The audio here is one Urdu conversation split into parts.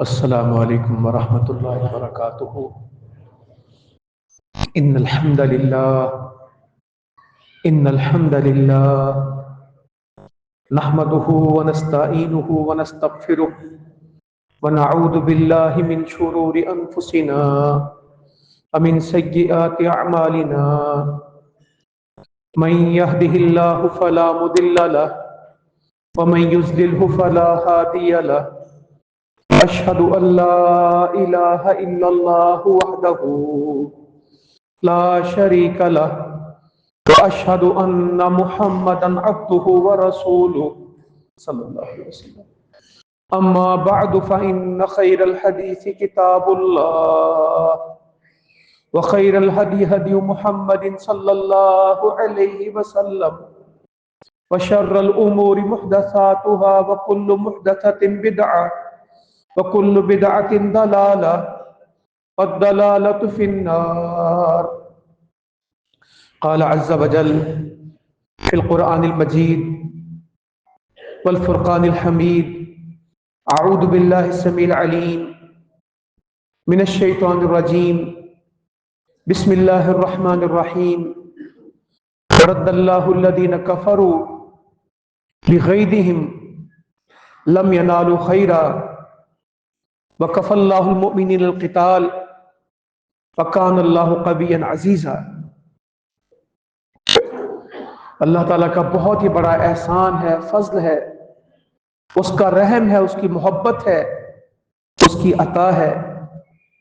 السلام علیکم ورحمۃ اللہ وبرکاتہ۔ ان الحمد للہ نحمده ونستعینه ونستغفره ونعوذ باللہ من شرور انفسنا ومن سیئات اعمالنا، من يهده الله فلا مضل له ومن يضلل فلا هادي له، اشهد ان لا الہ الا اللہ وحدہ لا شریک له واشهد ان محمدا عبده ورسوله صلی اللہ علیہ وسلم۔ اما بعد فان خیر الحدیث کتاب اللہ وخیر الهدی هدی محمد صلی اللہ علیہ وسلم وشر الامور محدثاتها وكل محدثة بدعة وكل بدعة ضلالة والضلالة في النار۔ قال عز وجل في القرآن المجيد والفرقان الحميد: أعوذ بالله السميع العليم من الشيطان الرجيم، بسم الله الرحمن الرحيم، ورد الله الذين كفروا بغيظهم لم ينالوا خيرا وكفى الله المؤمنين القتال وكان الله قويا عزيزا۔ اللہ تعالیٰ کا بہت ہی بڑا احسان ہے، فضل ہے، اس کا رحم ہے، اس کی محبت ہے، اس کی عطا ہے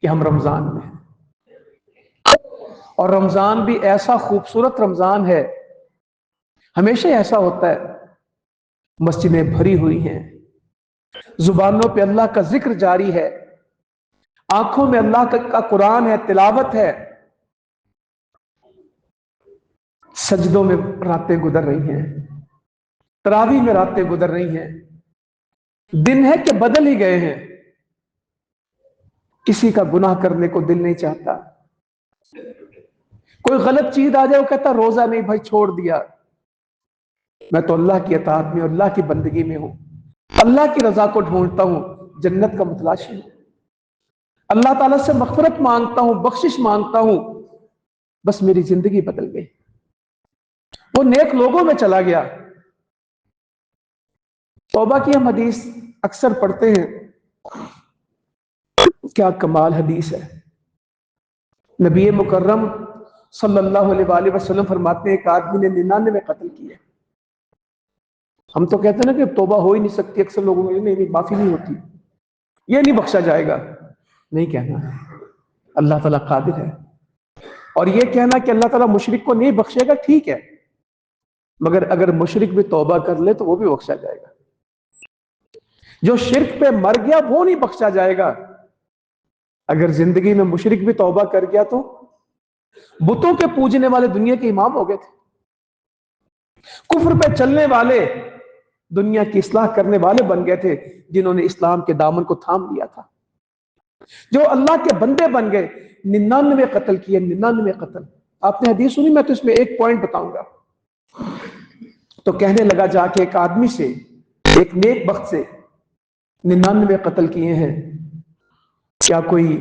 کہ ہم رمضان میں ہیں، اور رمضان بھی ایسا خوبصورت رمضان ہے۔ ہمیشہ ایسا ہوتا ہے، مسجدیں بھری ہوئی ہیں، زبانوں پہ اللہ کا ذکر جاری ہے، آنکھوں میں اللہ کا قرآن ہے، تلاوت ہے، سجدوں میں راتیں گزر رہی ہیں، تراویح میں راتیں گزر رہی ہیں، دن ہے کہ بدل ہی گئے ہیں۔ کسی کا گناہ کرنے کو دل نہیں چاہتا، کوئی غلط چیز آ جائے وہ کہتا روزہ نہیں بھائی، چھوڑ دیا، میں تو اللہ کی اطاعت میں، اللہ کی بندگی میں ہوں، اللہ کی رضا کو ڈھونڈتا ہوں، جنت کا متلاشی ہوں، اللہ تعالیٰ سے مغفرت مانگتا ہوں، بخشش مانگتا ہوں، بس میری زندگی بدل گئی، وہ نیک لوگوں میں چلا گیا۔ توبہ کی ہم حدیث اکثر پڑھتے ہیں، کیا کمال حدیث ہے۔ نبی مکرم صلی اللہ علیہ وآلہ وسلم فرماتے ہیں ایک آدمی نے 99 قتل کیے۔ ہم تو کہتے ہیں نا کہ توبہ ہو ہی نہیں سکتی، اکثر لوگوں کو نہیں معافی نہیں ہوتی، یہ نہیں بخشا جائے گا، نہیں کہنا ہے، اللہ تعالیٰ قادر ہے، اور یہ کہنا کہ اللہ تعالیٰ مشرک کو نہیں بخشے گا ٹھیک ہے، مگر اگر مشرک بھی توبہ کر لے تو وہ بھی بخشا جائے گا۔ جو شرک پہ مر گیا وہ نہیں بخشا جائے گا، اگر زندگی میں مشرک بھی توبہ کر گیا تو بتوں کے پوجنے والے دنیا کے امام ہو گئے تھے، کفر پہ چلنے والے دنیا کی اصلاح کرنے والے بن گئے تھے، جنہوں نے اسلام کے دامن کو تھام لیا تھا، جو اللہ کے بندے بن گئے۔ 99 قتل کیے، 99 قتل۔ آپ نے حدیث سنی، میں تو اس میں ایک پوائنٹ بتاؤں گا۔ تو کہنے لگا جا کے ایک آدمی سے، ایک نیک بخت سے 99 قتل کیے ہیں، کیا کوئی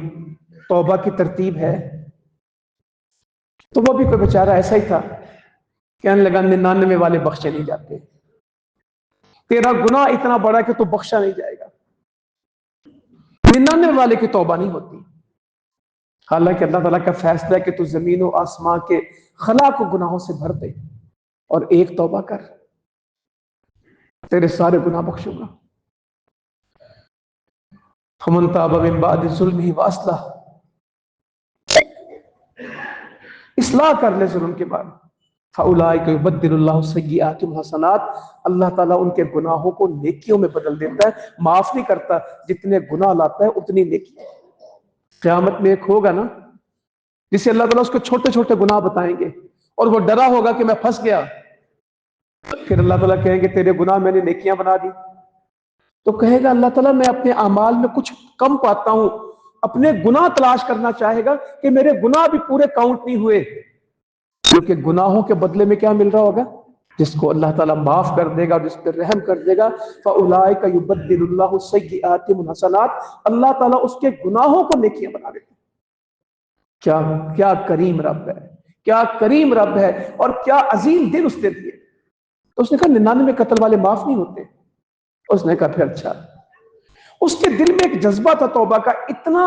توبہ کی ترتیب ہے؟ تو وہ بھی کوئی بیچارہ ایسا ہی تھا، کہنے لگا 99 والے بخشے نہیں جاتے، تیرا گناہ اتنا بڑا کہ تو بخشا نہیں جائے گا، 99 والے کی توبہ نہیں ہوتی۔ حالانکہ اللہ تعالیٰ کا فیصلہ ہے کہ تو زمین و آسمان کے خلا کو گناہوں سے بھر دے اور ایک توبہ کر، تیرے سارے گناہ بخشوں گا۔ فمن تاب من بعد ظلمہ واصلح، اصلاح کر لے ظلم کے بعد، فاولئک یبدل اللہ سیئاتہم حسنات، اللہ تعالیٰ ان کے گناہوں کو نیکیوں میں بدل دیتا ہے، معاف نہیں کرتا، جتنے گناہ لاتا ہے اتنی نیکی۔ قیامت میں ایک ہوگا نا جسے اللہ تعالیٰ اس کو چھوٹے چھوٹے گناہ بتائیں گے، اور وہ ڈرا ہوگا کہ میں پھنس گیا، پھر اللہ تعالیٰ کہیں گے تیرے گناہ میں نے نیکیاں بنا دی، تو کہے گا اللہ تعالیٰ میں اپنے اعمال میں کچھ کم پاتا ہوں، اپنے گناہ تلاش کرنا چاہے گا کہ میرے گناہ بھی پورے کاؤنٹ نہیں ہوئے، کیونکہ گناہوں کے بدلے میں کیا مل رہا ہوگا؟ جس کو اللہ تعالیٰ معاف کر دے گا اور جس پہ رحم کر دے گا فَأُولَٰئِکَ يُبَدِّلُ اللَّهُ السَّيِّئَاتِ حَسَنَاتٍ، اللہ تعالیٰ اس کے گناہوں کو نیکیاں بنا دیتے ہیں۔ کیا کریم رب ہے، کیا کریم رب ہے، اور کیا عظیم دل اس نے دیے۔ تو اس نے کہا 99 قتل والے معاف نہیں ہوتے۔ اس نے کہا پھر اچھا۔ اس کے دل میں ایک جذبہ تھا توبہ کا، اتنا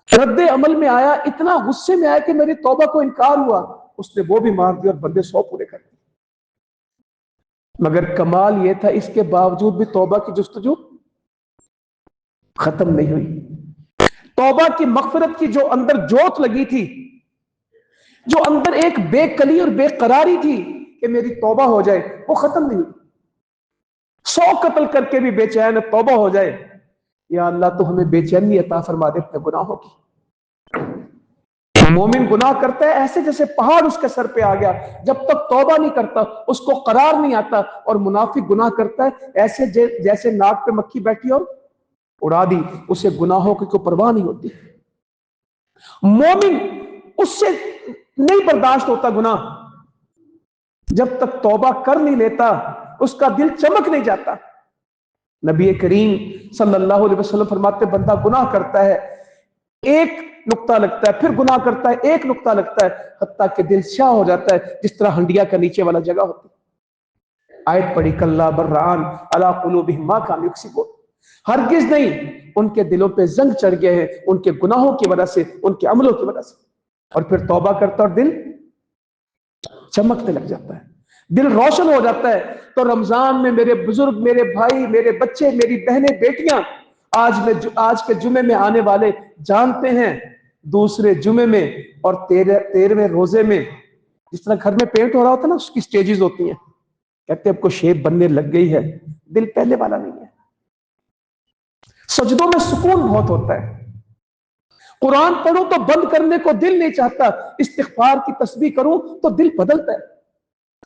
رد عمل میں آیا، اتنا غصے میں آیا کہ میری توبہ کو انکار ہوا، اس نے وہ بھی مار دیا اور بندے 100 پورے کر دیے۔ مگر کمال یہ تھا اس کے باوجود بھی توبہ کی جستجو ختم نہیں ہوئی۔ توبہ کی مغفرت کی جو اندر جوت لگی تھی، جو اندر ایک بے کلی اور بے قراری تھی کہ میری توبہ ہو جائے، وہ ختم نہیں ہوئی۔ 100 قتل کر کے بھی بے چین توبہ ہو جائے، یا اللہ تو ہمیں بے چینی عطا فرما دے اپنے گناہوں کی۔ مومن گناہ کرتا ہے ایسے جیسے پہاڑ اس کے سر پہ آ گیا، جب تک توبہ نہیں کرتا اس کو قرار نہیں آتا، اور منافق گناہ کرتا ہے ایسے جیسے ناک پہ مکھی بیٹھی اور اڑا دی، اسے گناہوں کی کوئی پرواہ نہیں ہوتی۔ مومن اس سے نہیں برداشت ہوتا گناہ، جب تک توبہ کر نہیں لیتا اس کا دل چمک نہیں جاتا۔ نبی کریم صلی اللہ علیہ وسلم فرماتے بندہ گناہ کرتا ہے، ایک نقطہ لگتا ہے، پھر گناہ کرتا ہے، ایک نقطہ لگتا ہے، حتیٰ کہ دل شاہ ہو جاتا ہے جس طرح ہنڈیا کا نیچے والا جگہ ہوتی ہے۔ آیت پڑھی کلا بران علی قلوبہم ما کانوا یکسبون، ہرگز نہیں، ان کے دلوں پہ زنگ چڑھ گئے ہیں ان کے گناہوں کی وجہ سے، ان کے عملوں کی وجہ سے۔ اور پھر توبہ کرتا اور دل چمکنے لگ جاتا ہے، دل روشن ہو جاتا ہے۔ تو رمضان میں میرے بزرگ، میرے بھائی، میرے بچے، میری بہنیں، بیٹیاں، آج کے جمعے میں آنے والے جانتے ہیں دوسرے جمعے میں اور 13ویں روزے میں جس طرح گھر میں پینٹ ہو رہا ہوتا ہے نا، اس کی سٹیجز ہوتی ہیں، کہتے ہیں اب کو شیپ بننے لگ گئی ہے، دل پہلے والا نہیں ہے۔ سجدوں میں سکون بہت ہوتا ہے، قرآن پڑھوں تو بند کرنے کو دل نہیں چاہتا، استغفار کی تسبیح کروں تو دل بدلتا ہے،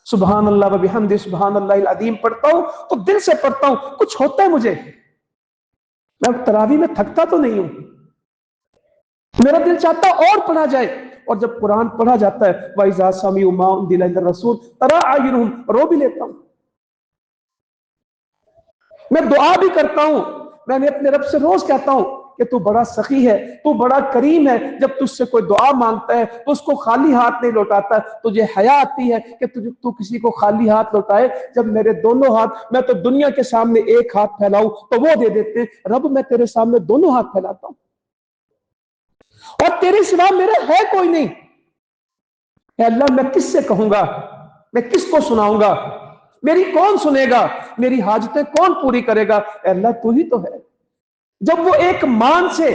سبحان اللہ و بحمدہ سبحان اللہ العظیم پڑھتا ہوں تو دل سے پڑھتا ہوں، کچھ ہوتا ہے مجھے، میں تراویح میں تھکتا تو نہیں ہوں، میرا دل چاہتا اور پڑھا جائے۔ اور جب قرآن پڑھا جاتا ہے وَإِذَا سَمِعُوا مَا أُنزِلَ إِلَى الرَّسُولِ تَرَىٰ أَعْيُنَهُمْ، رو بھی لیتا ہوں، میں دعا بھی کرتا ہوں، میں نے اپنے رب سے روز کہتا ہوں کہ تو بڑا سخی ہے، تو بڑا کریم ہے، جب تجھ سے کوئی دعا مانگتا ہے تو اس کو خالی ہاتھ نہیں لوٹاتا، تجھے حیا آتی ہے کہ تو کسی کو خالی ہاتھ لوٹائے، جب میرے دونوں ہاتھ، میں تو دنیا کے سامنے ایک ہاتھ پھیلاؤں تو وہ دے دیتے ہیں، رب میں تیرے سامنے دونوں ہاتھ پھیلاتا ہوں اور تیرے سوا میرا ہے کوئی نہیں، اے اللہ میں کس سے کہوں گا، میں کس کو سناؤں گا، میری کون سنے گا، میری حاجتیں کون پوری کرے گا، اے اللہ تو ہی تو ہے۔ جب وہ ایک مان سے،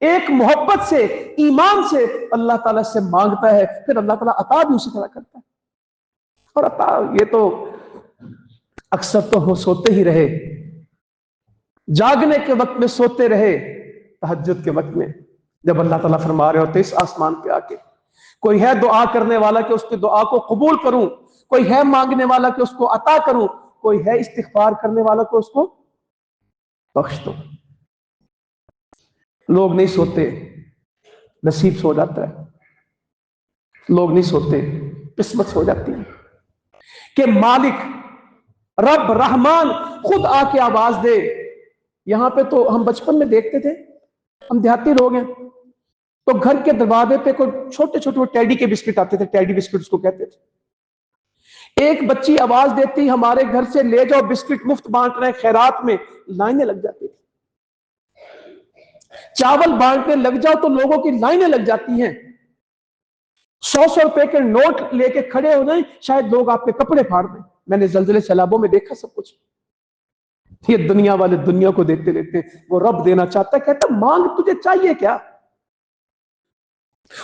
ایک محبت سے، ایمان سے اللہ تعالیٰ سے مانگتا ہے، پھر اللہ تعالیٰ عطا بھی اسی طرح کرتا ہے۔ اور عطا یہ تو اکثر تو ہم سوتے ہی رہے، جاگنے کے وقت میں سوتے رہے، تہجد کے وقت میں جب اللہ تعالیٰ فرما رہے ہوتے اس آسمان پہ آ کے، کوئی ہے دعا کرنے والا کہ اس کی دعا کو قبول کروں، کوئی ہے مانگنے والا کہ اس کو عطا کروں، کوئی ہے استغفار کرنے والا کہ اس کو بخش دو۔ لوگ نہیں سوتے، نصیب سو جاتا ہے، لوگ نہیں سوتے، قسمت سو جاتی ہے کہ مالک رب رحمان خود آ کے آواز دے۔ یہاں پہ تو ہم بچپن میں دیکھتے تھے، ہم دیہاتی لوگ ہیں تو گھر کے دروازے پہ کوئی چھوٹے چھوٹے ٹیڈی کے بسکٹ آتے تھے، ٹیڈی بسکٹ اس کو کہتے تھے، ایک بچی آواز دیتی ہمارے گھر سے لے جاؤ بسکٹ مفت بانٹ رہے ہیں، خیرات میں لائنیں لگ جاتی تھی، چاول بانٹنے لگ جاؤ تو لوگوں کی لائنیں لگ جاتی ہیں، 100 روپے کے نوٹ لے کے کھڑے ہو جائیں شاید لوگ آپ کے کپڑے پھاڑ دیں۔ میں نے زلزلے سیلابوں میں دیکھا سب کچھ، یہ دنیا والے دنیا کو دیکھتے دیکھتے، وہ رب دینا چاہتا ہے، کہتا مانگ تجھے چاہیے کیا،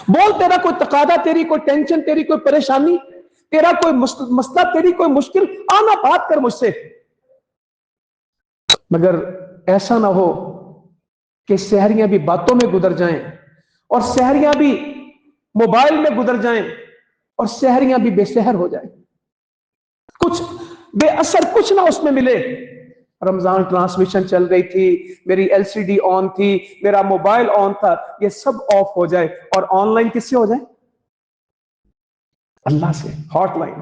بول تیرا کوئی تقاضا، تیری کوئی ٹینشن، تیری کوئی پریشانی، تیرا کوئی مسئلہ، تیری کوئی مشکل، آنا بات کر مجھ سے۔ مگر ایسا نہ ہو کہ سحریاں بھی باتوں میں گزر جائیں اور سحریاں بھی موبائل میں گزر جائیں اور سحریاں بھی بے سحر ہو جائیں، کچھ بے اثر کچھ نہ اس میں ملے۔ رمضان ٹرانسمیشن چل رہی تھی، میری ایل سی ڈی آن تھی، میرا موبائل آن تھا، یہ سب آف ہو جائے اور آن لائن کس سے ہو جائے؟ اللہ سے، ہاٹ لائن۔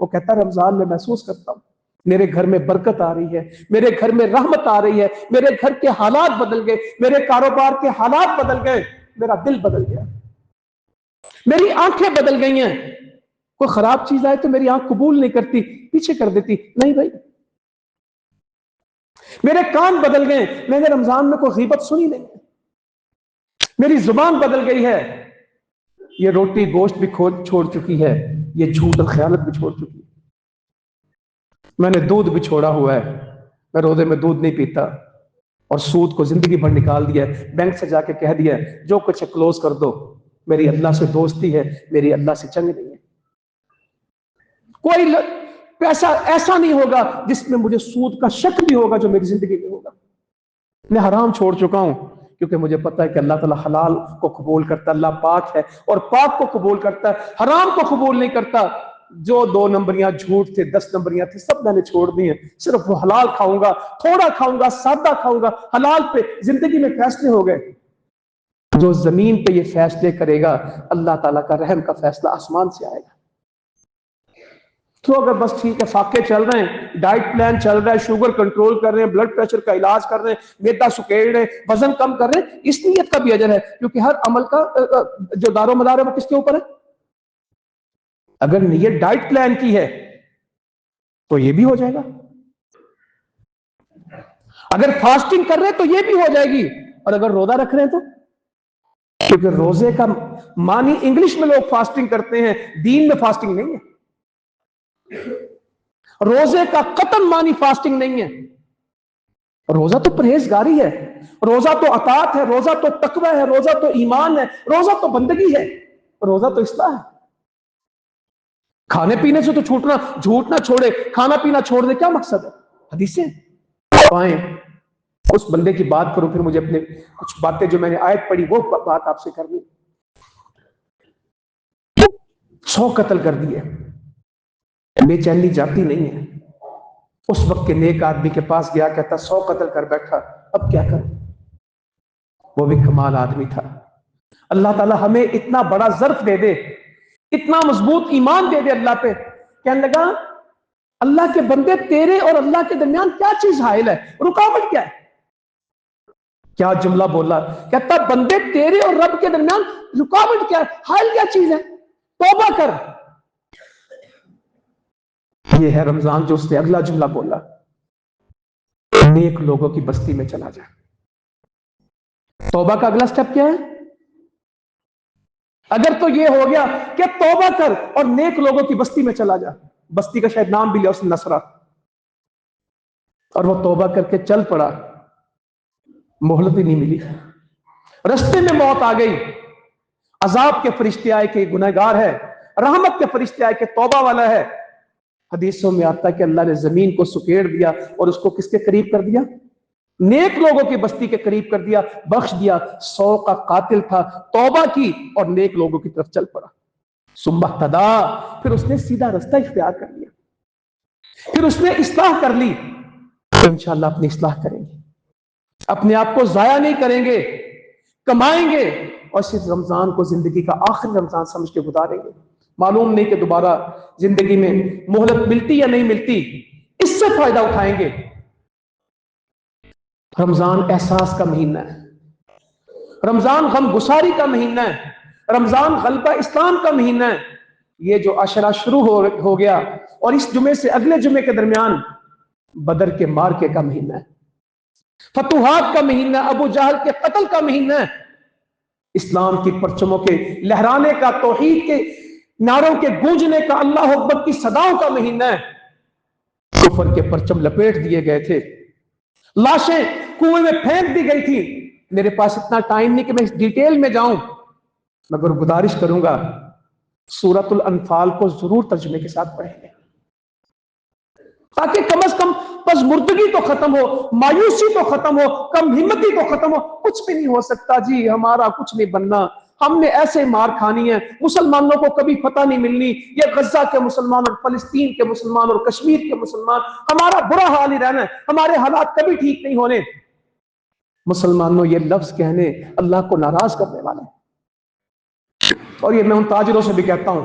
وہ کہتا رمضان میں محسوس کرتا ہوں میرے گھر میں برکت آ رہی ہے، میرے گھر میں رحمت آ رہی ہے، میرے گھر کے حالات بدل گئے، میرے کاروبار کے حالات بدل گئے، میرا دل بدل گیا، میری آنکھیں بدل گئی ہیں۔ کوئی خراب چیز آئے تو میری آنکھ قبول نہیں کرتی، پیچھے کر دیتی، نہیں بھائی۔ میرے کان بدل گئے، میں نے رمضان میں کوئی غیبت سنی نہیں، میری زبان بدل گئی ہے، یہ روٹی گوشت بھی چھوڑ چکی ہے، یہ جھوٹ اور خیانت بھی چھوڑ چکی ہے، میں نے دودھ بھی چھوڑا ہوا ہے، میں روزے میں دودھ نہیں پیتا، اور سود کو زندگی بھر نکال دیا ہے، بینک سے جا کے کہہ دیا جو کچھ ہے کلوز کر دو، میری اللہ سے دوستی ہے، میری اللہ سے جنگ نہیں ہے۔ کوئی پیسہ ایسا نہیں ہوگا جس میں مجھے سود کا شک بھی ہوگا جو میری زندگی میں ہوگا۔ میں حرام چھوڑ چکا ہوں کیونکہ مجھے پتا ہے کہ اللہ تعالیٰ حلال کو قبول کرتا ہے، اللہ پاک ہے اور پاک کو قبول کرتا ہے، حرام کو قبول نہیں کرتا۔ جو 2 نمبریاں جھوٹ تھے، 10 نمبریاں تھے، سب میں نے چھوڑ دی ہیں، صرف وہ حلال کھاؤں گا، تھوڑا کھاؤں گا، سادہ کھاؤں گا، حلال پہ زندگی میں فیصلے ہو گئے۔ جو زمین پہ یہ فیصلے کرے گا، اللہ تعالیٰ کا رحم کا فیصلہ آسمان سے آئے گا۔ تو اگر بس ٹھیک ہے، فاقے چل رہے ہیں، ڈائٹ پلان چل رہا ہے، شوگر کنٹرول کر رہے ہیں، بلڈ پریشر کا علاج کر رہے ہیں، میدا سکیڑ رہے ہیں، وزن کم کر رہے ہیں، اس نیت کا بھی اجر ہے، کیونکہ ہر عمل کا جو دار و مدار ہے وہ کس کے اوپر ہے؟ اگر نیت ڈائٹ پلان کی ہے تو یہ بھی ہو جائے گا، اگر فاسٹنگ کر رہے ہیں تو یہ بھی ہو جائے گی، اور اگر روزہ رکھ رہے ہیں تو، کیونکہ روزے کا معنی انگلش میں لوگ فاسٹنگ کرتے ہیں، دین میں فاسٹنگ نہیں ہے۔ روزے کا قطن معنی فاسٹنگ نہیں ہے، روزہ تو پرہیزگاری ہے، روزہ تو اطاعت ہے، روزہ تو تقوی ہے، روزہ تو ایمان ہے، روزہ تو بندگی ہے، روزہ تو اصلاح ہے۔ کھانے پینے سے تو چھوٹنا، جھوٹ نہ چھوڑے، کھانا پینا چھوڑ دے، کیا مقصد ہے؟ حدیثیں پائیں اس بندے کی بات کرو، پھر مجھے اپنے کچھ باتیں جو میں نے آیت پڑھی وہ بات آپ سے کرنی۔ 100 قتل کر دیے، بے چینی جاتی نہیں ہے۔ اس وقت کے نیک آدمی کے پاس گیا، کہتا 100 قتل کر بیٹھا، اب کیا کروں؟ وہ بھی کمال آدمی تھا۔ اللہ تعالیٰ ہمیں اتنا بڑا ظرف دے دے، اتنا مضبوط ایمان دے دے اللہ پہ، کہنے لگا اللہ کے بندے تیرے اور اللہ کے درمیان کیا چیز حائل ہے، رکاوٹ کیا ہے؟ کیا جملہ بولا، کہتا بندے تیرے اور رب کے درمیان رکاوٹ کیا ہے، حائل کیا چیز ہے؟ توبہ کر۔ یہ ہے رمضان جو اس نے اگلا جملہ بولا، نیک لوگوں کی بستی میں چلا جا۔ توبہ کا اگلا سٹیپ کیا ہے؟ اگر تو یہ ہو گیا کہ توبہ کر اور نیک لوگوں کی بستی میں چلا جا، بستی کا شاید نام بھی لیا اس نے نصرہ، اور وہ توبہ کر کے چل پڑا، مہلت ہی نہیں ملی، رستے میں موت آ گئی، عذاب کے فرشتے آئے کہ گنہگار ہے، رحمت کے فرشتے آئے کہ توبہ والا ہے۔ حدیثوں میں آتا ہے کہ اللہ نے زمین کو سکیڑ دیا اور اس کو کس کے قریب کر دیا؟ نیک لوگوں کی بستی کے قریب کر دیا، بخش دیا۔ 100 کا قاتل تھا، توبہ کی اور نیک لوگوں کی طرف چل پڑا۔ ثم اہتدی، پھر اس نے سیدھا رستہ اختیار کر لیا، پھر اس نے اصلاح کر لی۔ تو انشاءاللہ اپنی اصلاح کریں گے، اپنے آپ کو ضائع نہیں کریں گے، کمائیں گے، اور صرف رمضان کو زندگی کا آخری رمضان سمجھ کے گزاریں گے۔ معلوم نہیں کہ دوبارہ زندگی میں مہلت ملتی یا نہیں ملتی، اس سے فائدہ اٹھائیں گے۔ رمضان احساس کا مہینہ ہے، رمضان غم گساری کا مہینہ ہے، رمضان غلبہ اسلام کا مہینہ ہے۔ یہ جو عشرہ شروع ہو گیا اور اس جمعے سے اگلے جمعے کے درمیان بدر کے مارکے کا مہینہ ہے، فتوحات کا مہینہ، ابو جہل کے قتل کا مہینہ ہے، اسلام کی پرچموں کے لہرانے کا، توحید کے نعروں کے گونجنے کا، اللہ اکبر کی صداؤں کا مہینہ ہے۔ کفر کے پرچم لپیٹ دیے گئے تھے، لاشیں کنویں میں پھینک دی گئی تھی۔ میرے پاس اتنا ٹائم نہیں کہ میں اس ڈیٹیل میں جاؤں، مگر گزارش کروں گا سورۃ الانفال کو ضرور ترجمے کے ساتھ پڑھیں گے، تاکہ کم از کم پژمردگی تو ختم ہو، مایوسی تو ختم ہو، کم ہمتی تو ختم ہو۔ کچھ بھی نہیں ہو سکتا جی، ہمارا کچھ نہیں بننا، ہم نے ایسے مار کھانی ہے، مسلمانوں کو کبھی فتح نہیں ملنی، یہ غزہ کے مسلمان اور فلسطین کے مسلمان اور کشمیر کے مسلمان، ہمارا برا حال ہی رہنا ہے، ہمارے حالات کبھی ٹھیک نہیں ہونے۔ مسلمانوں یہ لفظ کہنے اللہ کو ناراض کرنے والے ہیں، اور یہ میں ان تاجروں سے بھی کہتا ہوں،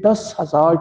10,000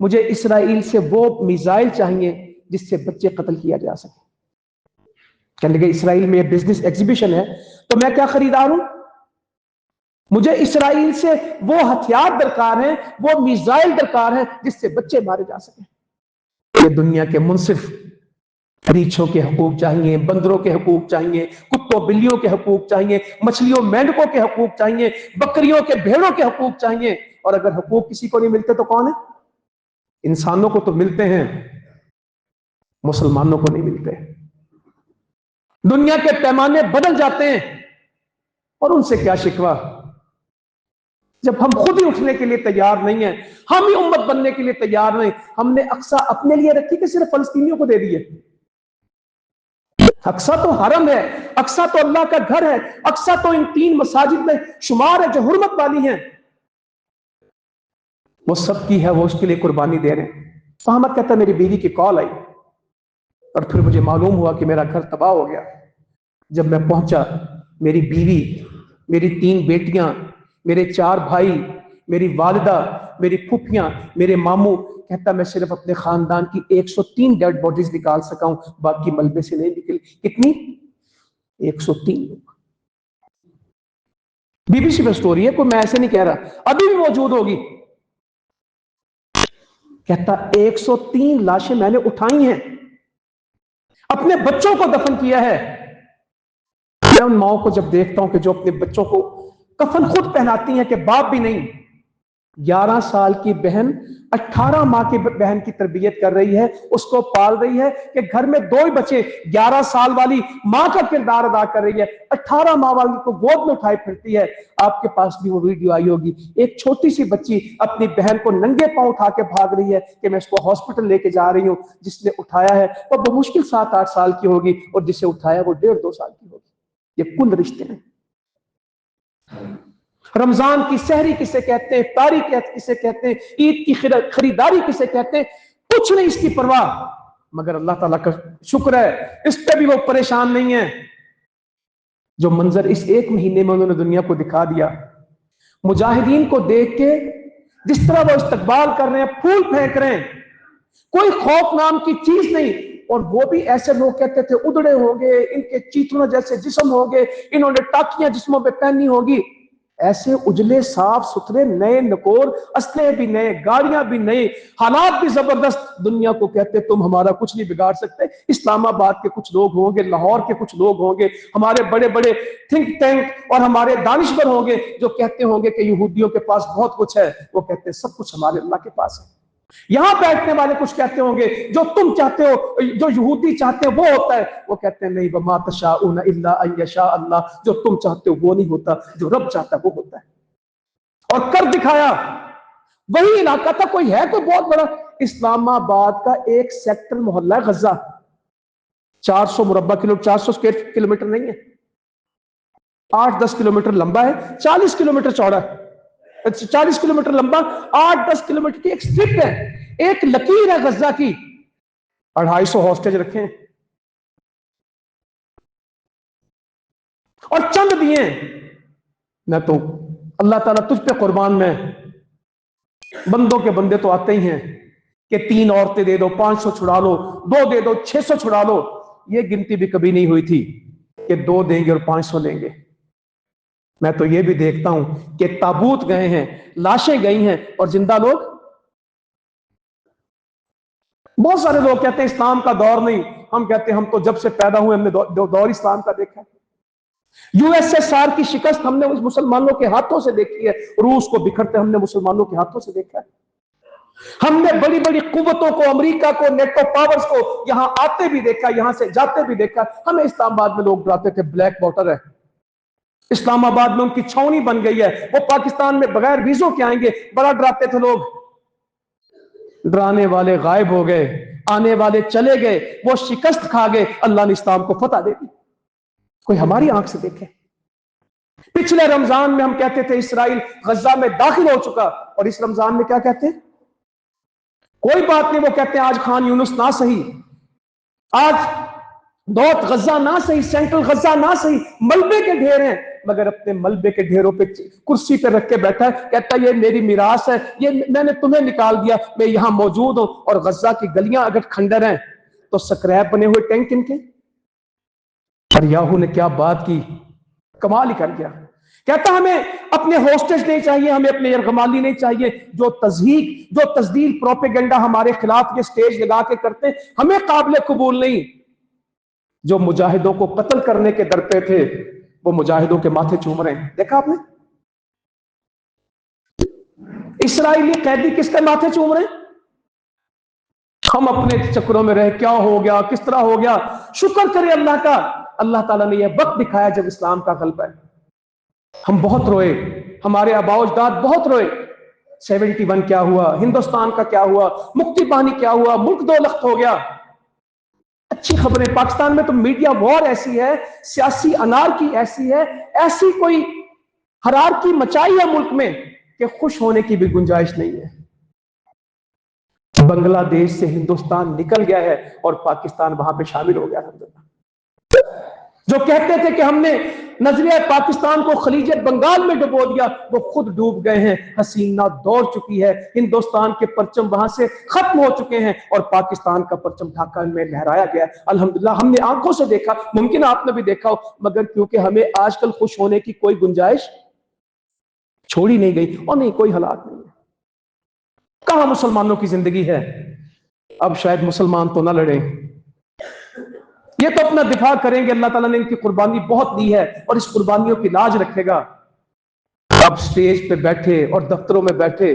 مجھے اسرائیل سے وہ میزائل چاہیے جس سے بچے قتل کیا جا سکے. کہنے لگے اسرائیل میں بزنس ایگزیبیشن ہے تو میں کیا خریدار ہوں؟ مجھے اسرائیل سے وہ ہتھیار درکار ہیں، وہ میزائل درکار ہیں جس سے بچے مارے جا سکیں. یہ دنیا کے منصف ریچھوں کے حقوق چاہیے، بندروں کے حقوق چاہیے، کتوں بلیوں کے حقوق چاہیے، مچھلیوں مینڈکوں کے حقوق چاہیے، بکریوں کے بھیڑوں کے حقوق چاہیے. اور اگر حقوق کسی کو نہیں ملتے تو کون ہے؟ انسانوں کو تو ملتے ہیں، مسلمانوں کو نہیں ملتے. دنیا کے پیمانے بدل جاتے ہیں اور ان سے کیا شکوہ جب ہم خود ہی اٹھنے کے لیے تیار نہیں ہیں، ہم ہی امت بننے کے لیے تیار نہیں. ہم نے اقصی اپنے لیے رکھی کہ صرف فلسطینیوں کو دے دیے؟ اقصی تو حرم ہے، اقصی تو اللہ کا گھر ہے، اقصی تو ان 3 مساجد میں شمار ہے جو حرمت والی ہیں. وہ سب کی ہے، وہ اس کے لیے قربانی دے رہے ہیں. احمد کہتا ہے میری بیوی کی کال آئی اور پھر مجھے معلوم ہوا کہ میرا گھر تباہ ہو گیا. جب میں پہنچا، میری بیوی، میری 3 بیٹیاں، میرے 4 بھائی، میری والدہ، میری پھوپھیاں، میرے ماموں، کہتا میں صرف اپنے خاندان کی 103 ڈیڈ باڈیز نکال سکا ہوں، باقی ملبے سے نہیں نکلی. کتنی؟ 103 لوگ. بی بی سی میں سٹوری ہے، کوئی میں ایسے نہیں کہہ رہا، ابھی بھی موجود ہوگی. کہتا 103 لاشیں میں نے اٹھائی ہیں، اپنے بچوں کو دفن کیا ہے. میں ان ماؤں کو جب دیکھتا ہوں کہ جو اپنے بچوں کو کفن خود پہناتی ہیں کہ باپ بھی نہیں، 11 سال کی بہن 18 ماہ کی بہن کی تربیت کر رہی ہے، اس کو پال رہی ہے کہ گھر میں 2 ہی بچے، 11 سال والی ماں کا کردار ادا کر رہی ہے، 18 ماہ والی کو گود میں اٹھائے پھرتی ہے. آپ کے پاس بھی وہ ویڈیو آئی ہوگی، ایک چھوٹی سی بچی اپنی بہن کو ننگے پاؤں اٹھا کے بھاگ رہی ہے کہ میں اس کو ہاسپٹل لے کے جا رہی ہوں. جس نے اٹھایا ہے وہ بمشکل 7-8 سال کی ہوگی اور جسے اٹھایا وہ 1.5-2 سال کی ہوگی. یہ کل رشتے ہیں. رمضان کی سحری کسے کہتے ہیں، افطاری کسے کہتے ہیں، عید کی خریداری کسے کہتے ہیں، کچھ نہیں اس کی پرواہ. مگر اللہ تعالیٰ کا شکر ہے اس پہ بھی وہ پریشان نہیں ہے. جو منظر اس 1 مہینے میں انہوں نے دنیا کو دکھا دیا، مجاہدین کو دیکھ کے جس طرح وہ استقبال کر رہے ہیں، پھول پھینک رہے ہیں، کوئی خوف نام کی چیز نہیں. اور وہ بھی ایسے لوگ کہتے تھے ادڑے ہوں گے، ان کے چیتڑوں جیسے جسم ہوں گے، انہوں نے ٹاکیاں جسموں پہ پہنی ہوگی. ایسے اجلے صاف ستھرے نئے نکور، اسلحے بھی نئے، گاڑیاں بھی نئے، حالات بھی زبردست. دنیا کو کہتے تم ہمارا کچھ نہیں بگاڑ سکتے. اسلام آباد کے کچھ لوگ ہوں گے، لاہور کے کچھ لوگ ہوں گے، ہمارے بڑے بڑے تھنک ٹینک اور ہمارے دانشور ہوں گے جو کہتے ہوں گے کہ یہودیوں کے پاس بہت کچھ ہے. وہ کہتے ہیں سب کچھ ہمارے اللہ کے پاس ہے. یہاں بیٹھنے والے کچھ کہتے ہوں گے جو تم چاہتے ہو، جو یہودی چاہتے ہیں وہ ہوتا ہے. وہ کہتے ہیں نہیں، وما تشاءون الا ان یشاء اللہ، جو تم چاہتے ہو وہ نہیں ہوتا، جو رب چاہتا ہے وہ ہوتا ہے. اور کر دکھایا. وہی علاقہ تھا، کوئی ہے کوئی بہت بڑا، اسلام آباد کا ایک سیکٹر محلہ ہے غزہ، 400 مربع کلومیٹر، 400 کلومیٹر نہیں ہے، 8-10 کلومیٹر لمبا ہے، 40 کلومیٹر چوڑا ہے، 40 کلومیٹر لمبا، 8-10 کلومیٹر کی ایک سٹرپ ہے، ایک لکیر ہے غزہ کی. 250 ہاسٹیج رکھے ہیں اور چند دیے. میں تو اللہ تعالیٰ تجھ پہ قربان، میں بندوں کے بندے تو آتے ہی ہیں کہ 3 عورتیں دے دو، 500 چھڑا لو، 2 دے دو، 600 چھڑا لو. یہ گنتی بھی کبھی نہیں ہوئی تھی کہ 2 دیں گے اور 500 لیں گے. میں تو یہ بھی دیکھتا ہوں کہ تابوت گئے ہیں، لاشیں گئی ہیں اور زندہ لوگ. بہت سارے لوگ کہتے ہیں اسلام کا دور نہیں، ہم کہتے ہیں ہم تو جب سے پیدا ہوئے ہم نے دور اسلام کا دیکھا ہے. یو ایس ایس آر کی شکست ہم نے مسلمانوں کے ہاتھوں سے دیکھی ہے، روس کو بکھرتے ہم نے مسلمانوں کے ہاتھوں سے دیکھا ہے. ہم نے بڑی بڑی قوتوں کو، امریکہ کو، نیٹو پاورز کو یہاں آتے بھی دیکھا، یہاں سے جاتے بھی دیکھا. ہمیں اسلام آباد میں لوگ ڈراتے تھے بلیک واٹر ہے، اسلام آباد میں ان کی چھاونی بن گئی ہے، وہ پاکستان میں بغیر ویزوں کے آئیں گے، بڑا ڈراتے تھے لوگ. ڈرانے والے غائب ہو گئے، آنے والے چلے گئے، وہ شکست کھا گئے، اللہ نے اسلام کو فتح دے دی. کوئی ہماری آنکھ سے دیکھے. پچھلے رمضان میں ہم کہتے تھے اسرائیل غزہ میں داخل ہو چکا، اور اس رمضان میں کیا کہتے ہیں؟ کوئی بات نہیں، وہ کہتے ہیں آج خان یونس نہ صحیح، آج دوت غزہ نہ صحیح، سینٹرل غزہ نہ صحیح، ملبے کے ڈھیر ہیں. مگر اپنے ملبے کے ڈھیروں پہ کرسی پہ رکھ کے بیٹھا ہے، کہتا ہے یہ میری میراث ہے، یہ میں نے تمہیں نکال دیا، میں یہاں موجود ہوں۔ اور غزہ کی گلیاں اگر کھنڈر ہیں تو سکریپ بنے ہوئے ٹینک ان کے۔ اور یاہو نے کیا بات کی، کمال ہی کر گیا۔ کہتا ہمیں اپنے ہوسٹیج نہیں چاہیے، ہمیں اپنے یرغمالی نہیں چاہیے، جو تضحیک جو تزدیل پروپیگنڈا ہمارے خلاف یہ سٹیج لگا کے کرتے ہمیں قابل قبول نہیں۔ جو مجاہدوں کو قتل کرنے کے در پہ تھے وہ مجاہدوں کے ماتھے چوم رہے ہیں، دیکھا آپ نے؟ اسرائیلی قیدی کس کے ماتھے چوم رہے ہیں؟ ہم اپنے چکروں میں رہے، کیا ہو گیا، کس طرح ہو گیا۔ شکر کرے اللہ کا، اللہ تعالیٰ نے یہ وقت دکھایا جب اسلام کا غلبہ ہے۔ ہم بہت روئے، ہمارے آباء و اجداد بہت روئے۔ 71 کیا ہوا، ہندوستان کا کیا ہوا، مکتی بانی کیا ہوا، ملک دو لخت ہو گیا۔ اچھی خبریں، پاکستان میں تو میڈیا وار ایسی ہے، سیاسی انارکی ایسی ہے، ایسی کوئی حرارکی مچائی ہے ملک میں کہ خوش ہونے کی بھی گنجائش نہیں ہے۔ بنگلہ دیش سے ہندوستان نکل گیا ہے اور پاکستان وہاں پہ شامل ہو گیا ہے۔ جو کہتے تھے کہ ہم نے نظریہ پاکستان کو خلیج بنگال میں ڈبو دیا، وہ خود ڈوب گئے ہیں۔ حسینہ دوڑ چکی ہے، ہندوستان کے پرچم وہاں سے ختم ہو چکے ہیں اور پاکستان کا پرچم ڈھاکہ میں لہرایا گیا۔ الحمدللہ ہم نے آنکھوں سے دیکھا، ممکن آپ نے بھی دیکھا ہو، مگر کیونکہ ہمیں آج کل خوش ہونے کی کوئی گنجائش چھوڑی نہیں گئی اور نہیں کوئی حالات نہیں ہے۔ کہاں مسلمانوں کی زندگی ہے؟ اب شاید مسلمان تو نہ لڑیں، یہ تو اپنا دفاع کریں گے، اللہ تعالیٰ نے ان کی قربانی بہت دی ہے اور اس قربانیوں کی لاج رکھے گا۔ اب سٹیج پہ بیٹھے اور دفتروں میں بیٹھے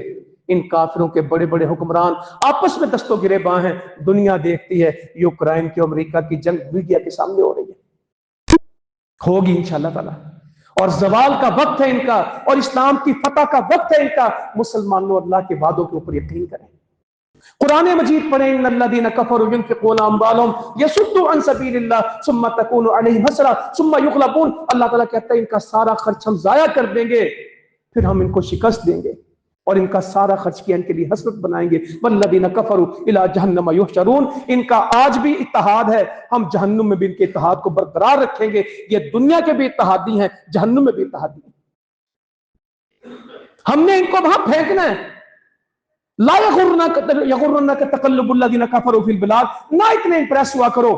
ان کافروں کے بڑے بڑے حکمران آپس میں دست و گریباں ہیں، دنیا دیکھتی ہے، یوکرائن کی امریکہ کی جنگ میڈیا کے سامنے ہو رہی ہے، ہوگی انشاءاللہ تعالیٰ، اور زوال کا وقت ہے ان کا، اور اسلام کی فتح کا وقت ہے ان کا۔ مسلمانوں اللہ کے وعدوں کے اوپر یقین کریں، قرآن مجید پڑھیں، ان الذین کفروا ينفقون اموالهم یصدوا عن سبیل اللہ ثم تکون علیہم حسرۃ ثم یغلبون۔ اللہ تعالیٰ کہتا ہے ان کا سارا خرچ ہم ضائع کر دیں گے، پھر ہم ان کو شکست دیں گے اور ان کا سارا خرچ کیا ان کے لیے حسرت بنائیں گے۔ والذین کفروا الی جہنم یحشرون، ان کا آج بھی اتحاد ہے، ہم جہنم میں بھی ان کے اتحاد کو برقرار رکھیں گے۔ یہ دنیا کے بھی اتحادی ہیں، جہنم میں بھی اتحادی ہیں، ہم نے ان کو وہاں پھینکنا ہے۔ لا یغرنک تقلب الذین کفروا فی البلاد، نہ اتنے امپریس ہوا کرو،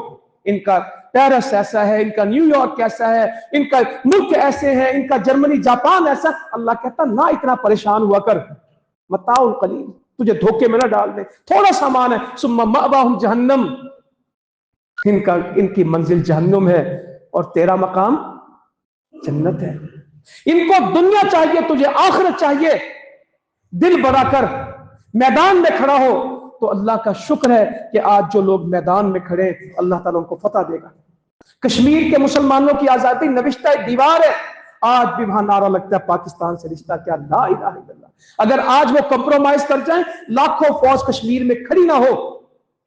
ان کا پیرس ایسا ہے، ان کا نیو یارک ایسا ہے، ان کا ملک ایسے ہیں، ان کا جرمنی جاپان ایسا۔ اللہ کہتا نہ اتنا پریشان ہوا کر، متاع قلیل، تجھے دھوکے میں نہ ڈال دیں، تھوڑا سامان ہے۔ ثم مأواہم جہنم، ان کی منزل جہنم ہے اور تیرا مقام جنت ہے۔ ان کو دنیا چاہیے، تجھے آخرت چاہیے، دل بڑا کر میدان میں کھڑا ہو تو اللہ کا شکر ہے کہ آج جو لوگ میدان میں کھڑے اللہ تعالیٰ ان کو فتح دے گا۔ کشمیر کے مسلمانوں کی آزادی نوشتہ دیوار ہے، آج بھی وہاں نعرہ لگتا ہے پاکستان سے رشتہ کیا، لا الہ الا اللہ۔ اگر آج وہ کمپرومائز کر جائیں، لاکھوں فوج کشمیر میں کھڑی نہ ہو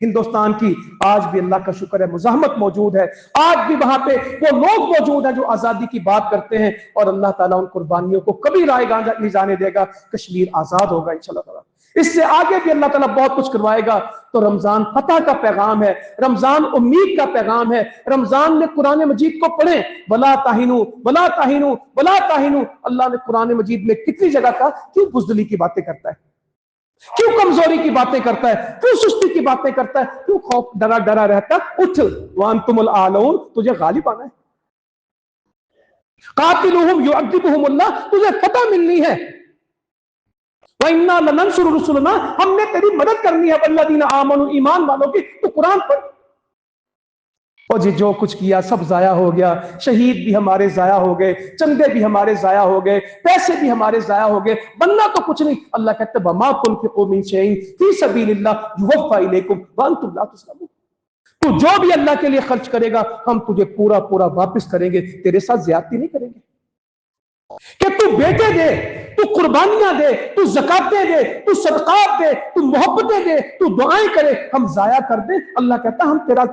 ہندوستان کی، آج بھی اللہ کا شکر ہے مزاحمت موجود ہے، آج بھی وہاں پہ وہ لوگ موجود ہیں جو آزادی کی بات کرتے ہیں، اور اللہ تعالیٰ ان قربانیوں کو کبھی رائے گاہ نہیں جانے دے گا۔ کشمیر آزاد ہوگا انشاءاللہ تعالیٰ، اس سے آگے بھی اللہ تعالیٰ بہت کچھ کروائے گا۔ تو رمضان فتح کا پیغام ہے، رمضان امید کا پیغام ہے۔ رمضان میں قرآن مجید کو پڑھیں، ولا تہنوا ولا تہنوا ولا تہنوا۔ اللہ نے قرآن مجید میں کتنی جگہ کہا، کیوں بزدلی کی باتیں کرتا ہے، کیوں کمزوری کی باتیں کرتا ہے، کیوں سستی کی باتیں کرتا ہے، کیوں خوف ڈرا ڈرا رہتا ہے، اٹھ وانتم الاعلون، تجھے غالب آنا ہے، قاتلوہم یعذبہم اللہ، تجھے فتح ملنی ہے، وَإِنَّا لَنَنْصُرُ رُسُلَنَا، ہم نے تیری مدد کرنی ہے، وَالَّذِينَ آمَنُوا، ایمان والوں کی۔ تو قرآن پڑھ، اور جی جو کچھ کیا سب ضائع ہو گیا، شہید بھی ہمارے ضائع ہو گئے، چندے بھی ہمارے ضائع ہو گئے، پیسے بھی ہمارے ضائع ہو گئے، بننا تو کچھ نہیں۔ اللہ کہتے ہیں وَمَا تُنْفِقُوا مِنْ شَيْءٍ فِي سَبِيلِ اللَّهِ يُوَفَّى إِلَيْكُمْ وَأَنْتُمْ لَا تُظْلَمُونَ۔ تو جو بھی اللہ کے لیے خرچ کرے گا ہم تجھے پورا پورا واپس کریں گے، تیرے ساتھ زیادتی نہیں کریں گے کہ تو بیٹے دے، تو قربانیاں دے، تو زکاتیں دے، تو صدقات دے، تو محبتیں دے، تو دعائیں کرے، ہم ضائع کر دیں۔ اللہ کہتا ہم تیرا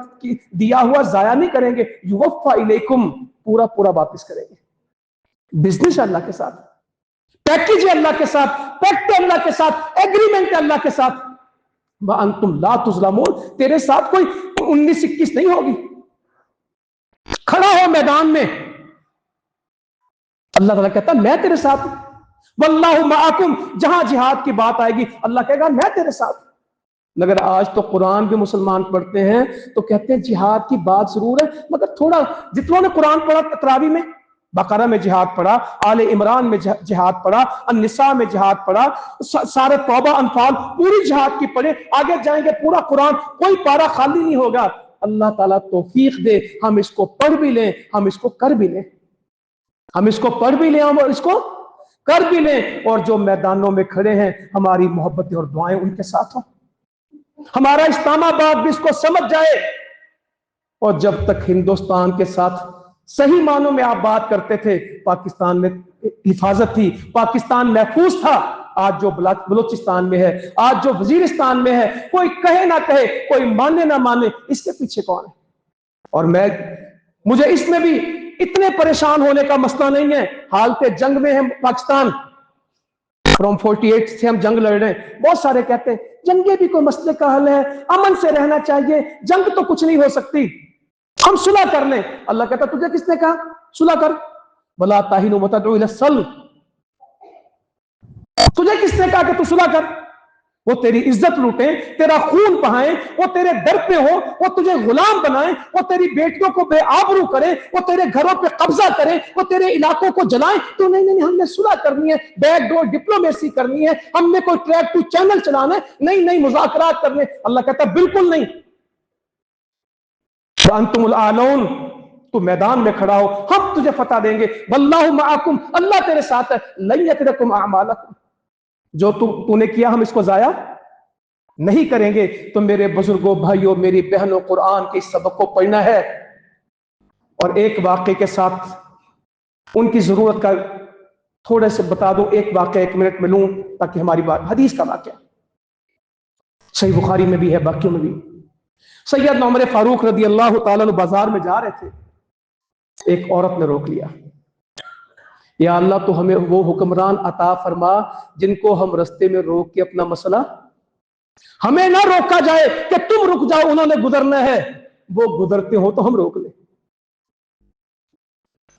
دیا ہوا ضائع نہیں کریں گے، یوفا الیکم، پورا پورا واپس کریں گے۔ بزنس ہے اللہ کے ساتھ، پیکیج ہے اللہ کے ساتھ، پیکٹ ہے اللہ کے ساتھ، ایگریمنٹ ہے اللہ کے ساتھ۔ وَأَنْتُمْ لَا تُظْلَمُونَ، تیرے ساتھ کوئی 19-21 نہیں ہوگی۔ کھڑا ہو میدان میں، اللہ تعالیٰ کہتا میں تیرے ساتھ ہوں، واللہ معکم، جہاں جہاد کی بات آئے گی اللہ کہے گا میں تیرے ساتھ ہوں۔ مگر آج تو قرآن بھی مسلمان پڑھتے ہیں تو کہتے ہیں جہاد کی بات ضرور ہے، مگر تھوڑا جتنوں نے قرآن پڑھا تراوی میں، بقرہ میں جہاد پڑھا، آل عمران میں جہاد پڑھا، النساء میں جہاد پڑھا، سارے توبہ انفال پوری جہاد کی پڑھے، آگے جائیں گے پورا قرآن کوئی پارہ خالی نہیں ہوگا۔ اللہ تعالیٰ توفیق دے ہم اس کو پڑھ بھی لیں، ہم اس کو کر بھی لیں، ہم اس کو پڑھ بھی لیں اور اس کو کر بھی لیں، اور جو میدانوں میں کھڑے ہیں ہماری محبتیں اور دعائیں ان کے ساتھ ہوں، ہمارا اسلام آباد بھی اس کو سمجھ جائے۔ اور جب تک ہندوستان کے ساتھ صحیح معنوں میں آپ بات کرتے تھے پاکستان میں حفاظت تھی، پاکستان محفوظ تھا، آج جو بلوچستان میں ہے، آج جو وزیرستان میں ہے، کوئی کہے نہ کہے، کوئی مانے نہ مانے، اس کے پیچھے کون ہے؟ اور مجھے اس میں بھی اتنے پریشان ہونے کا مسئلہ نہیں ہے، حالت جنگ میں ہے پاکستان، فرام 48 سے ہم جنگ لڑ رہے ہیں، بہت سارے کہتے ہیں جنگیں بھی کوئی مسئلے کا حل ہے، امن سے رہنا چاہیے، جنگ تو کچھ نہیں ہو سکتی، ہم صلح کر لیں۔ اللہ کہتا تجھے کس نے کہا صلح کر؟ وَلَا تَهِنُوا وَتَدْعُوا إِلَى السَّلْمِ، تجھے کس نے کہا کہ تو صلح کر؟ وہ تیری عزت لوٹیں، تیرا خون بہائیں، وہ تیرے در پہ ہو، وہ تجھے غلام بنائیں، وہ تیری بیٹیوں کو بے آبرو کریں، وہ تیرے گھروں پہ قبضہ کریں، وہ تیرے علاقوں کو جلائیں، تو نہیں ہم نے صلح کرنی ہے، بیک ڈور ڈپلومیسی کرنی ہے، ہم نے کوئی ٹریک ٹو چینل چلانا ہے، نہیں مذاکرات کرنے۔ اللہ کہتا ہے بالکل نہیں، وَأَنْتُمُ الْأَعْلَوْنَ، تو میدان میں کھڑا ہو، ہم تجھے فتح دیں گے، وَاللَّهُ مَعَكُمْ، اللہ تیرے ساتھ ہے، لَن يَتِرَكُمْ أَعْمَالَكُمْ، جو تو نے کیا ہم اس کو ضائع نہیں کریں گے۔ تو میرے بزرگوں، بھائیوں، میری بہنوں، قرآن کے اس سبق کو پڑھنا ہے، اور ایک واقعے کے ساتھ ان کی ضرورت کا تھوڑے سے بتا دوں، ایک واقعہ 1 منٹ میں لوں تاکہ ہماری بات، حدیث کا واقعہ صحیح بخاری میں بھی ہے، باقیوں میں بھی۔ سیدنا عمر فاروق رضی اللہ تعالیٰ عنہ بازار میں جا رہے تھے، ایک عورت نے روک لیا، یا اللہ تو ہمیں وہ حکمران عطا فرما جن کو ہم رستے میں روک کے اپنا مسئلہ، ہمیں نہ روکا جائے کہ تم رک جاؤ انہوں نے گزرنا ہے، وہ گزرتے ہو تو ہم روک لیں۔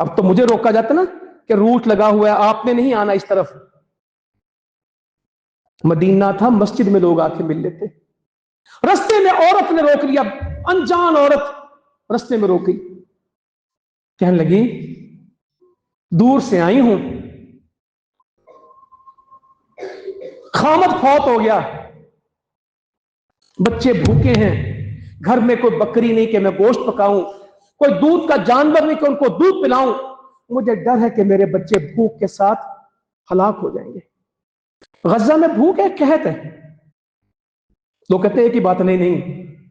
اب تو مجھے روکا جاتا نا کہ روٹ لگا ہوا ہے، آپ نے نہیں آنا اس طرف، مدینہ تھا، مسجد میں لوگ آ کے مل لیتے، رستے میں عورت نے روک لیا، انجان عورت رستے میں روکی، کہنے لگی دور سے آئی ہوں، خامد فوت ہو گیا، بچے بھوکے ہیں، گھر میں کوئی بکری نہیں کہ میں گوشت پکاؤں، کوئی دودھ کا جانور نہیں کہ ان کو دودھ پلاؤں، مجھے ڈر ہے کہ میرے بچے بھوک کے ساتھ ہلاک ہو جائیں گے۔ غزہ میں بھوک ہے، قحط ہے، لوگ کہتے ہیں ایک ہی بات، نہیں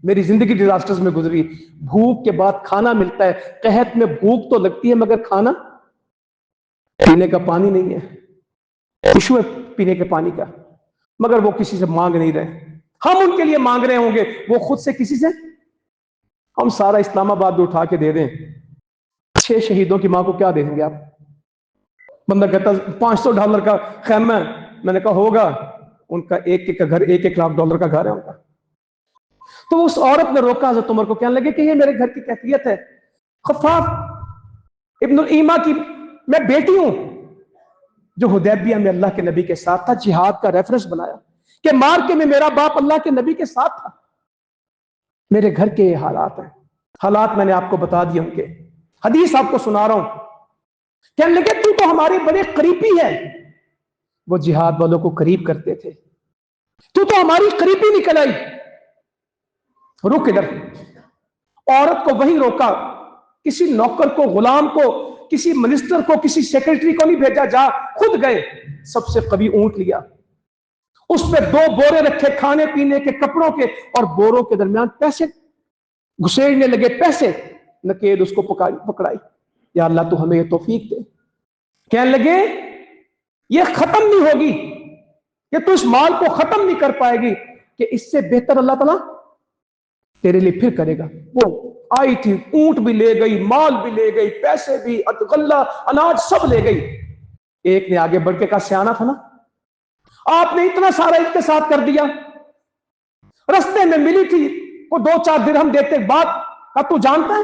میری زندگی ڈیزاسٹرز میں گزری، بھوک کے بعد کھانا ملتا ہے، قحط میں بھوک تو لگتی ہے مگر کھانا، پینے کا پانی نہیں ہے، ایشو ہے پینے کے پانی کا، مگر وہ کسی سے مانگ نہیں رہے، ہم ان کے لیے مانگ رہے ہوں گے، وہ خود سے کسی سے، ہم سارا اسلام آباد اٹھا کے دے دیں، 6 شہیدوں کی ماں کو کیا دیں گے آپ؟ بندہ کہتا $500 کا خیمہ، میں نے کہا ہوگا، ان کا ایک گھر $1 لاکھ کا گھر ہے ان کا۔ تو اس عورت نے روکا حضرت عمر کو، کہنے لگے کہ یہ میرے گھر کی کیفیت ہے، خفاف ابن الایما کی میں بیٹی ہوں، جو حدیبیہ میں اللہ کے نبی کے ساتھ تھا، جہاد کا ریفرنس بنایا کہ مارکے میں میرا باپ اللہ کے نبی کے ساتھ تھا، میرے گھر کے یہ حالات ہیں، حالات میں نے آپ کو بتا دیے ان کے، حدیث آپ کو سنا رہا ہوں۔ کہنے لگے تو ہماری بڑے قریبی ہے، وہ جہاد والوں کو قریب کرتے تھے، تو ہماری قریبی نکل آئی، رک ادھر۔ عورت کو وہی روکا، کسی نوکر کو، غلام کو، کسی منسٹر کو، کسی سیکرٹری کو نہیں بھیجا، جا خود گئے، سب سے قوی اونٹ لیا، اس پہ 2 بورے رکھے کھانے پینے کے، کپڑوں کے، اور بوروں کے درمیان پیسے گھسیڑنے لگے، پیسے، نکیل اس کو پکڑائی، یا اللہ تو ہمیں یہ توفیق دے۔ کہنے لگے یہ ختم نہیں ہوگی، کہ تو اس مال کو ختم نہیں کر پائے گی، کہ اس سے بہتر اللہ تعالیٰ تیرے لیے پھر کرے گا۔ وہ آئی تھی، اونٹ بھی لے گئی، مال بھی لے گئی، پیسے بھی، غلہ اناج سب لے گئی۔ ایک نے آگے بڑھ کے کہا سیانا تھا نا، آپ نے اتنا سارا اقتصاد کر دیا، رستے میں ملی تھی وہ 2-4 درہم دیتے، بات کا تو جانتا ہے